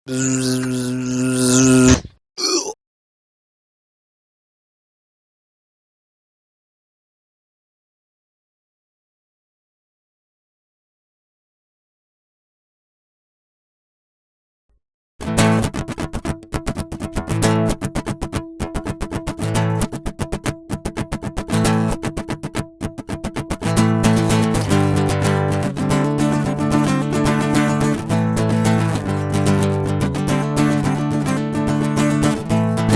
Es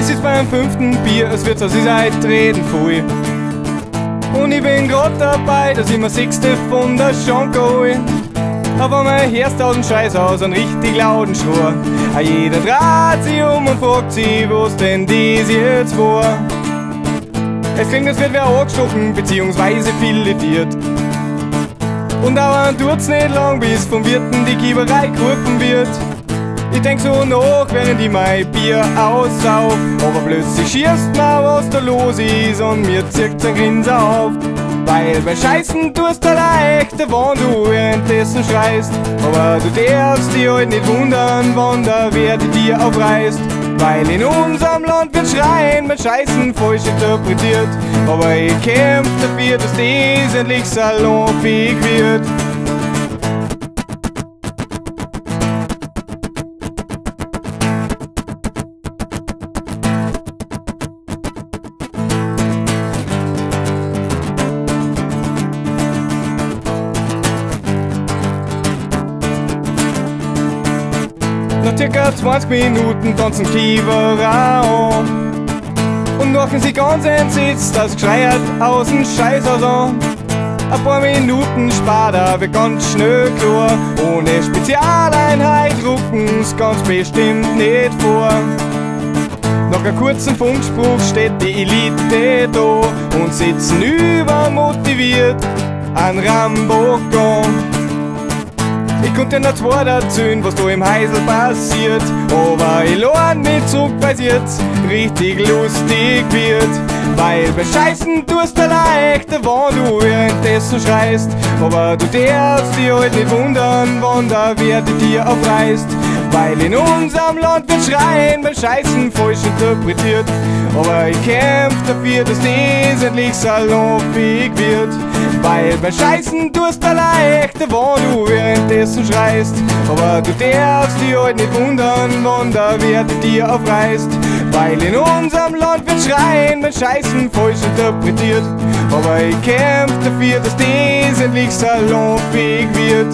ist beim 5. Bier, es wird so sie seit reden voll. Und ich bin grad dabei, dass ich mir 6. von der Schanke hol. Aber mein Herz tausend Scheiß aus, einen richtig lauten Schrei. Jeder dreht sich um und fragt sich, was denn dies jetzt war. Es klingt, als wird wer angestochen, beziehungsweise filetiert. Und dauernd tut's nicht lang, bis vom Wirten die Kieberei gerufen wird. Ich denk so nach, während ich mein Bier aussauf. Aber plötzlich schießt mir, was da los ist, und mir zirkt's ein Grinsen auf. Weil bei Scheißen tust du leicht, wenn du währenddessen schreist. Aber du darfst dich halt nicht wundern, wann der Wert dir aufreißt. Weil in unserem Land wird Schreien mit Scheißen falsch interpretiert. Aber ich kämpf dafür, dass dies endlich salonfähig wird. Nach circa 20 Minuten tanzen Kiewerer an. Und machen sie ganz entsetzt, das geschreit aus dem Scheißhaus an. Ein paar Minuten später wird ganz schnell klar, ohne Spezialeinheit rucken's ganz bestimmt nicht vor. Nach einem kurzen Funkspruch steht die Elite da und sitzen übermotiviert an Rambogan. Ich konnte noch zwei erzählen, was da im Heisel passiert, aber ich lerne mich zurück, weil's jetzt richtig lustig wird. Weil bei Scheißen tust du leicht, wenn du währenddessen schreist. Aber du darfst dich halt nicht wundern, wann der Wert dir aufreißt. Weil in unserem Land wird Schreien bei Scheißen falsch interpretiert. Aber ich kämpf dafür, dass dies endlich salonfähig wird. Weil bei Scheißen tust du leicht, wenn du währenddessen schreist. Aber du darfst dich halt nicht wundern, wann der Wert dir aufreißt. Weil in unserem Land wird Schreien bei Scheißen falsch interpretiert. Aber ich kämpf dafür, dass dies endlich salonfähig wird.